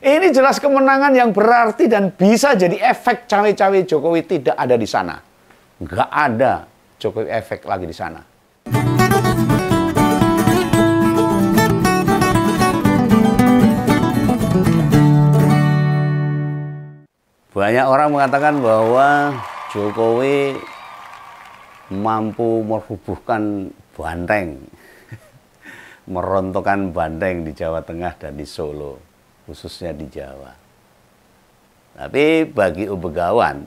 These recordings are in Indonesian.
Ini jelas kemenangan yang berarti dan bisa jadi efek cawe-cawe Jokowi tidak ada di sana. Nggak ada Jokowi efek lagi di sana. Banyak orang mengatakan bahwa Jokowi mampu merubuhkan banteng, merontokkan banteng di Jawa Tengah dan di Solo, khususnya di Jawa. Tapi bagi Ubegawan,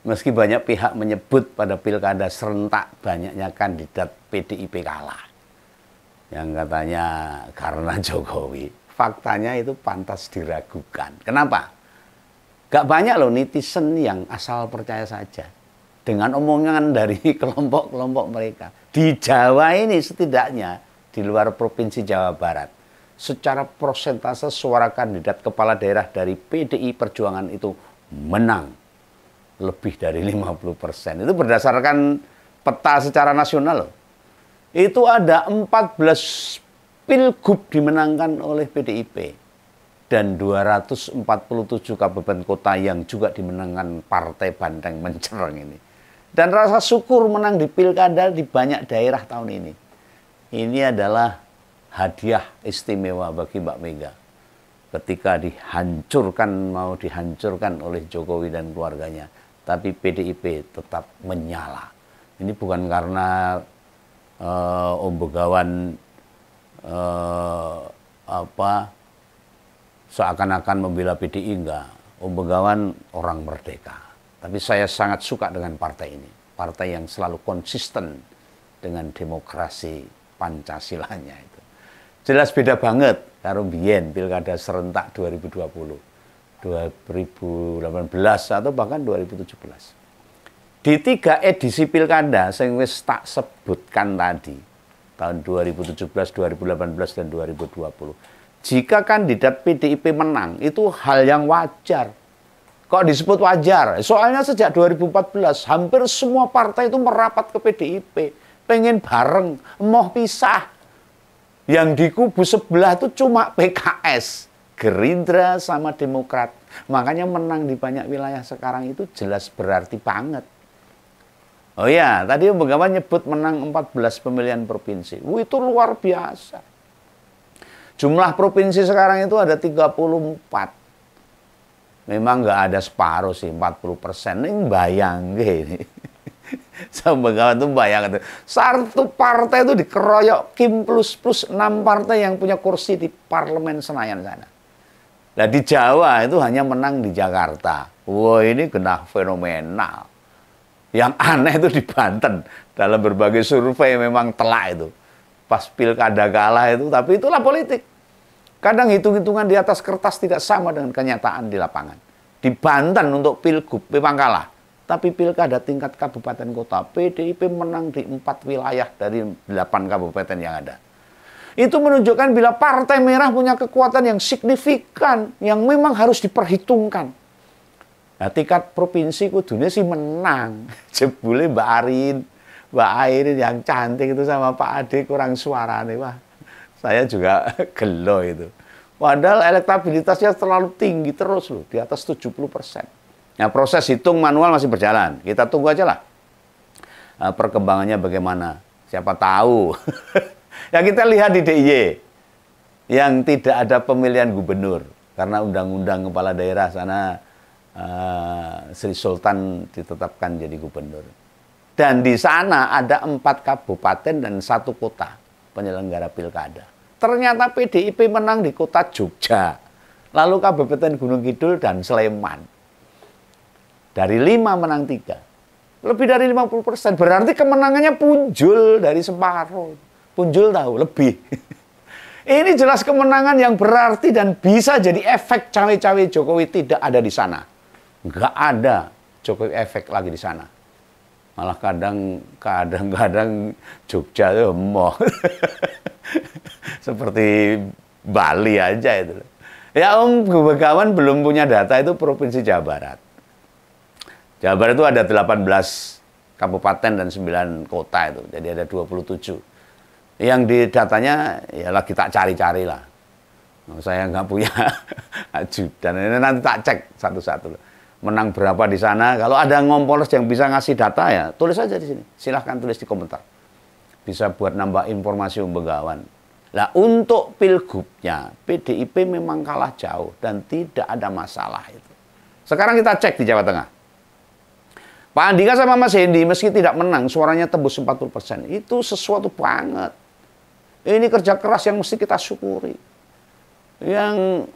meski banyak pihak menyebut pada pilkada serentak banyaknya kandidat PDIP kalah, yang katanya karena Jokowi, faktanya itu pantas diragukan. Kenapa? Gak banyak loh netizen yang asal percaya saja dengan omongan dari kelompok-kelompok mereka. Di Jawa ini setidaknya, di luar Provinsi Jawa Barat, secara persentase suara kandidat kepala daerah dari PDI Perjuangan itu menang lebih dari 50%. Itu berdasarkan peta secara nasional loh. Itu ada 14 pilgub dimenangkan oleh PDIP. Dan 247 kabupaten kota yang juga dimenangkan Partai Banteng Mencereng ini. Dan rasa syukur menang di pilkada di banyak daerah tahun ini. Ini adalah hadiah istimewa bagi Mbak Mega. Ketika mau dihancurkan oleh Jokowi dan keluarganya. Tapi PDIP tetap menyala. Ini bukan karena Om Begawan seakan-akan membela PDI, enggak. Om Begawan orang merdeka. Tapi saya sangat suka dengan partai ini. Partai yang selalu konsisten dengan demokrasi Pancasilanya itu. Jelas beda banget karo biyen pilkada serentak 2020, 2018 atau bahkan 2017. Di 3 edisi pilkada yang wis tak sebutkan tadi, tahun 2017, 2018 dan 2020. Jika kandidat PDIP menang, itu hal yang wajar. Kok disebut wajar? Soalnya sejak 2014, hampir semua partai itu merapat ke PDIP. Pengen bareng, mau pisah. Yang di kubu sebelah itu cuma PKS, Gerindra sama Demokrat. Makanya menang di banyak wilayah sekarang itu jelas berarti banget. Oh ya, tadi Om Begawan nyebut menang 14 pemilihan provinsi. Itu luar biasa. Jumlah provinsi sekarang itu ada 34. Memang nggak ada separuh sih, 40%. Ini bayang ini. Sama Begawan tuh bayang. Satu partai itu dikeroyok Kim plus 6 partai yang punya kursi di Parlemen Senayan sana. Nah di Jawa itu hanya menang di Jakarta. Wah ini kena fenomenal. Yang aneh itu di Banten. Dalam berbagai survei memang telak itu. Pas pilkada kalah itu, tapi itulah politik. Kadang hitung-hitungan di atas kertas tidak sama dengan kenyataan di lapangan. Di Banten untuk pilgub memang kalah. Tapi pilkada tingkat kabupaten kota, PDIP menang di 4 wilayah dari 8 kabupaten yang ada. Itu menunjukkan bila Partai Merah punya kekuatan yang signifikan, yang memang harus diperhitungkan. Nah, tingkat provinsi kudunya sih menang. Jebule Mbak Airin yang cantik itu sama Pak Ade kurang suara nih, wah. Saya juga gelo itu. Padahal elektabilitasnya terlalu tinggi terus loh, di atas 70%. Nah, proses hitung manual masih berjalan. Kita tunggu aja lah. Perkembangannya bagaimana. Siapa tahu. Ya kita lihat di DIY. Yang tidak ada pemilihan gubernur. Karena undang-undang kepala daerah sana Sri Sultan ditetapkan jadi gubernur. Dan di sana ada 4 kabupaten dan 1 kota penyelenggara pilkada. Ternyata PDIP menang di kota Jogja. Lalu Kabupaten Gunung Kidul dan Sleman. Dari 5 menang 3. Lebih dari 50%. Berarti kemenangannya punjul dari separuh. Punjul tahu, lebih. Ini jelas kemenangan yang berarti dan bisa jadi efek cawe-cawe Jokowi tidak ada di sana. Nggak ada Jokowi efek lagi di sana. Malah kadang-kadang Jogja itu emoh. Seperti Bali aja itu. Ya Om Begawan belum punya data itu Provinsi Jawa Barat. Jawa Barat itu ada 18 kabupaten dan 9 kota itu. Jadi ada 27. Yang di datanya ya lagi tak cari-cari lah. Oh, saya nggak punya ajudan. Ini nanti tak cek satu-satu. Menang berapa di sana. Kalau ada ngompoles yang bisa ngasih data ya, tulis aja di sini. Silahkan tulis di komentar. Bisa buat nambah informasi Begawan. Nah, untuk pilgubnya, PDIP memang kalah jauh dan tidak ada masalah itu. Sekarang kita cek di Jawa Tengah. Pak Andika sama Mas Hendi, meski tidak menang, suaranya tembus 40%. Itu sesuatu banget. Ini kerja keras yang mesti kita syukuri. Yang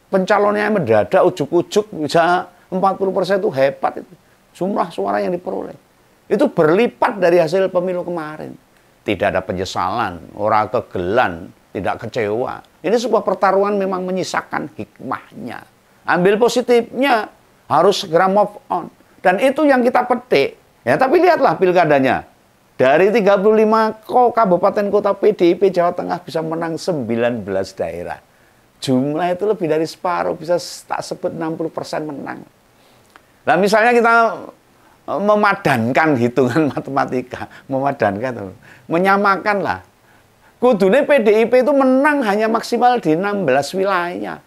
pencalonnya mendadak, ujuk-ujuk bisa 40% itu hebat itu. Jumlah suara yang diperoleh. Itu berlipat dari hasil pemilu kemarin. Tidak ada penyesalan, orang kegelan, tidak kecewa. Ini sebuah pertaruhan memang menyisakan hikmahnya. Ambil positifnya, harus segera move on. Dan itu yang kita petik. Ya, tapi lihatlah pilkadanya. Dari 35 kabupaten kota PDIP Jawa Tengah bisa menang 19 daerah. Jumlah itu lebih dari separuh, bisa tak sebut 60% menang. Nah, misalnya kita memadankan hitungan matematika, menyamakan lah. Kudune PDIP itu menang hanya maksimal di 16 wilayah.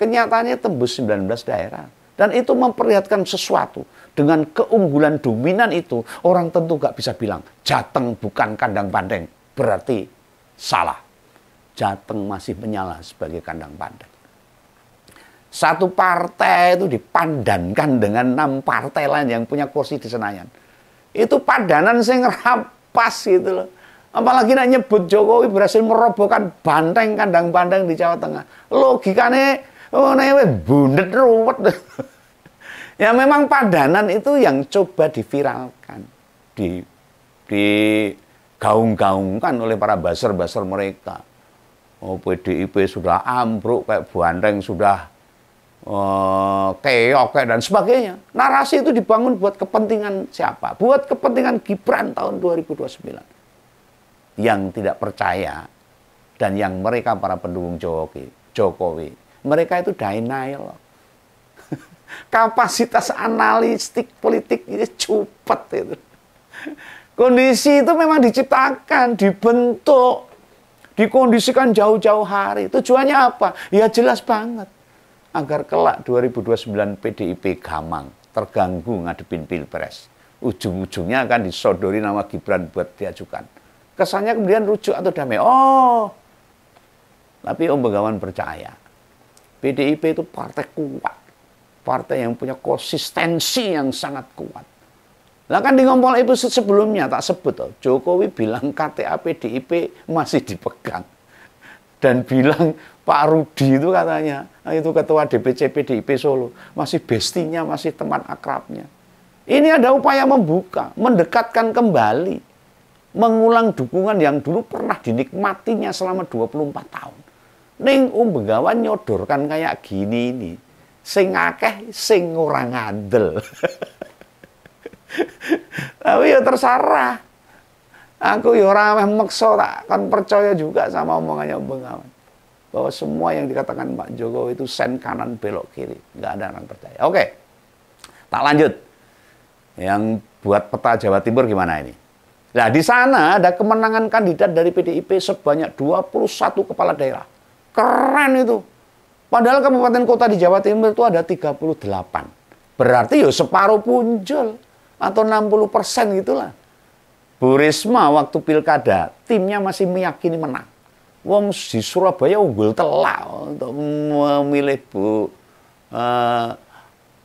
Kenyataannya tembus 19 daerah. Dan itu memperlihatkan sesuatu. Dengan keunggulan dominan itu, orang tentu gak bisa bilang, Jateng bukan kandang banteng. Berarti salah. Jateng masih menyala sebagai kandang banteng. Satu partai itu dipandankan dengan 6 partai lain yang punya kursi di Senayan. Itu padanan sing rapas gitu loh. Apalagi nak nyebut Jokowi berhasil merobohkan banteng kandang banteng di Jawa Tengah. Logikanya bundet ruwet. Ya memang padanan itu yang coba diviralkan. Digaung-gaungkan oleh para buzzer-buzzer mereka. Oh, PDIP sudah ambruk, kayak banteng sudah keok dan sebagainya. Narasi itu dibangun buat kepentingan siapa? Buat kepentingan Gibran tahun 2029. Yang tidak percaya dan yang mereka para pendukung Jokowi, mereka itu denial. Kapasitas analistik politik ini cupet itu. Kondisi itu memang diciptakan, dibentuk, dikondisikan jauh-jauh hari. Tujuannya apa? Ya jelas banget. Agar kelak 2029 PDIP gamang, terganggu ngadepin pilpres. Ujung-ujungnya akan disodori nama Gibran buat diajukan. Kesannya kemudian rujuk atau damai. Oh, tapi Om Begawan percaya. PDIP itu partai kuat. Partai yang punya konsistensi yang sangat kuat. Nah kan di ngompol episode sebelumnya tak sebut. Jokowi bilang KTA PDIP masih dipegang. Dan bilang Pak Rudi itu katanya, itu ketua DPC PDIP Solo, masih bestinya, masih teman akrabnya. Ini ada upaya membuka, mendekatkan kembali, mengulang dukungan yang dulu pernah dinikmatinya selama 24 tahun. Ning Begawan nyodorkan kayak gini ini, sing akeh sing ora ngandel. Tapi ya terserah. Aku ya ora meksa, tak kan percaya juga sama omongannya Begawan. Bahwa semua yang dikatakan Pak Jokowi itu sen kanan belok kiri. Nggak ada orang percaya. Oke, tak lanjut. Yang buat peta Jawa Timur gimana ini? Nah, di sana ada kemenangan kandidat dari PDIP sebanyak 21 kepala daerah. Keren itu. Padahal kabupaten kota di Jawa Timur itu ada 38. Berarti ya separuh punjul. Atau 60% gitulah. Bu Risma waktu pilkada, timnya masih meyakini menang. Wong di Surabaya unggul telak untuk memilih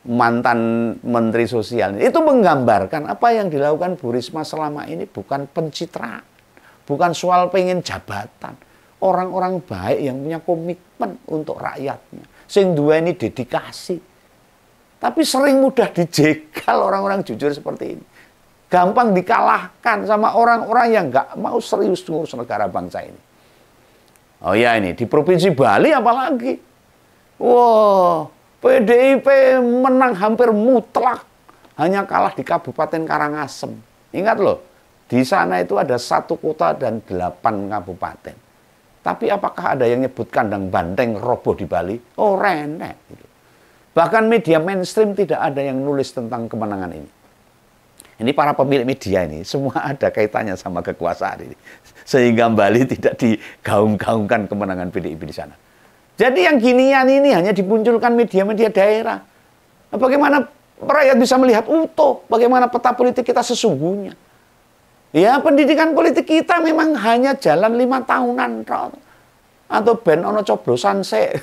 mantan Menteri Sosial. Itu menggambarkan apa yang dilakukan Bu Risma selama ini bukan pencitraan, bukan soal pengen jabatan. Orang-orang baik yang punya komitmen untuk rakyatnya, sing duweni dedikasi. Tapi sering mudah dijegal orang-orang jujur seperti ini. Gampang dikalahkan sama orang-orang yang nggak mau serius ngurus negara bangsa ini. Oh ya ini, di Provinsi Bali apalagi. Wah, PDIP menang hampir mutlak. Hanya kalah di Kabupaten Karangasem. Ingat loh, di sana itu ada 1 kota dan 8 kabupaten. Tapi apakah ada yang nyebut kandang banteng roboh di Bali? Oh, renek. Bahkan media mainstream tidak ada yang nulis tentang kemenangan ini. Ini para pemilik media ini semua ada kaitannya sama kekuasaan ini. Sehingga Bali tidak digaung-gaungkan kemenangan PDIP di sana. Jadi yang ginian ini hanya dimunculkan media-media daerah. Nah, bagaimana rakyat bisa melihat utuh bagaimana peta politik kita sesungguhnya? Ya, pendidikan politik kita memang hanya jalan 5 tahunan. Atau ben ono coblosan sik.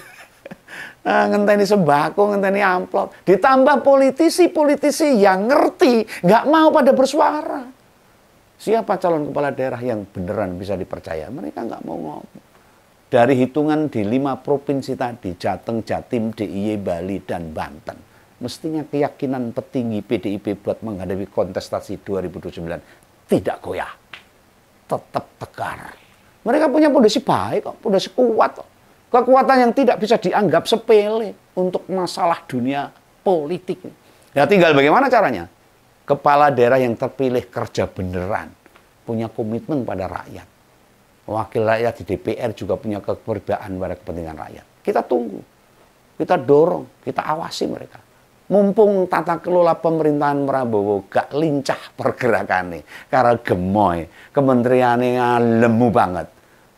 Ngenteni sembako, ngenteni amplop. Ditambah politisi-politisi yang ngerti, nggak mau pada bersuara. Siapa calon kepala daerah yang beneran bisa dipercaya? Mereka nggak mau ngomong. Dari hitungan di 5 provinsi tadi, Jateng, Jatim, DIY, Bali, dan Banten, mestinya keyakinan petinggi PDIP buat menghadapi kontestasi 2029 tidak goyah. Tetap tegar. Mereka punya pondasi baik kok, pondasi kuat kok. Kekuatan yang tidak bisa dianggap sepele untuk masalah dunia politik. Ya tinggal bagaimana caranya? Kepala daerah yang terpilih kerja beneran, punya komitmen pada rakyat. Wakil rakyat di DPR juga punya keberadaan pada kepentingan rakyat. Kita tunggu, kita dorong, kita awasi mereka. Mumpung tata kelola pemerintahan Prabowo gak lincah pergerakannya, karena gemoy, kementeriannya lemu banget.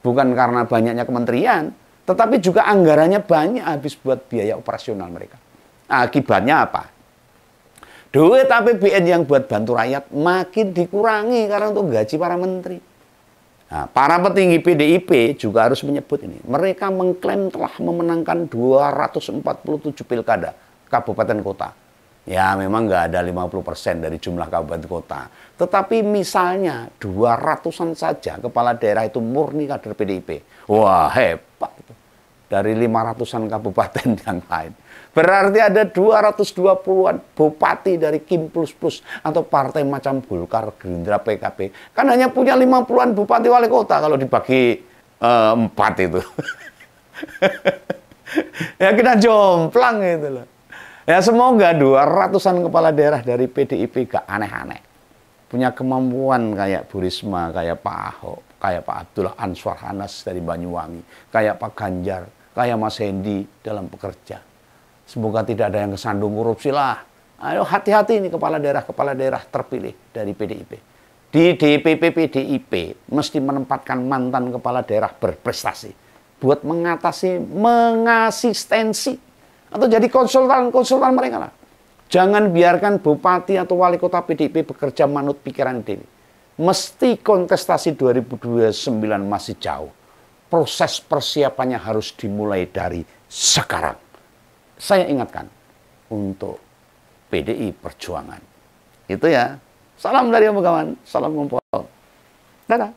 Bukan karena banyaknya kementerian, tetapi juga anggarannya banyak habis buat biaya operasional mereka. Akibatnya apa? Duit APBN yang buat bantu rakyat makin dikurangi karena untuk gaji para menteri. Nah, para petinggi PDIP juga harus menyebut ini. Mereka mengklaim telah memenangkan 247 pilkada kabupaten kota. Ya memang nggak ada 50% dari jumlah kabupaten kota. Tetapi misalnya 200-an saja kepala daerah itu murni kader PDIP. Wah hebat. Dari 500-an kabupaten yang lain. Berarti ada 220-an bupati dari Kim Plus Plus atau partai macam Golkar, Gerindra, PKB. Kan hanya punya 50-an bupati wali kota kalau dibagi 4 itu. Ya kita jomplang gitu loh. Ya semoga 200-an kepala daerah dari PDIP gak aneh-aneh. Punya kemampuan kayak Bu Risma, kayak Pak Ahok, kayak Pak Abdullah Answar Hanas dari Banyuwangi, kayak Pak Ganjar, kayak Mas Hendi dalam bekerja. Semoga tidak ada yang kesandung korupsi lah. Ayo hati-hati ini kepala daerah terpilih dari PDIP. Di DPP PDIP mesti menempatkan mantan kepala daerah berprestasi buat mengasistensi atau jadi konsultan mereka lah. Jangan biarkan bupati atau wali kota PDIP bekerja manut pikiran dewi. Mesti kontestasi 2029 masih jauh. Proses persiapannya harus dimulai dari sekarang. Saya ingatkan untuk PDI Perjuangan. Itu ya. Salam dari Om Begawan, salam ngumpul. Dadah.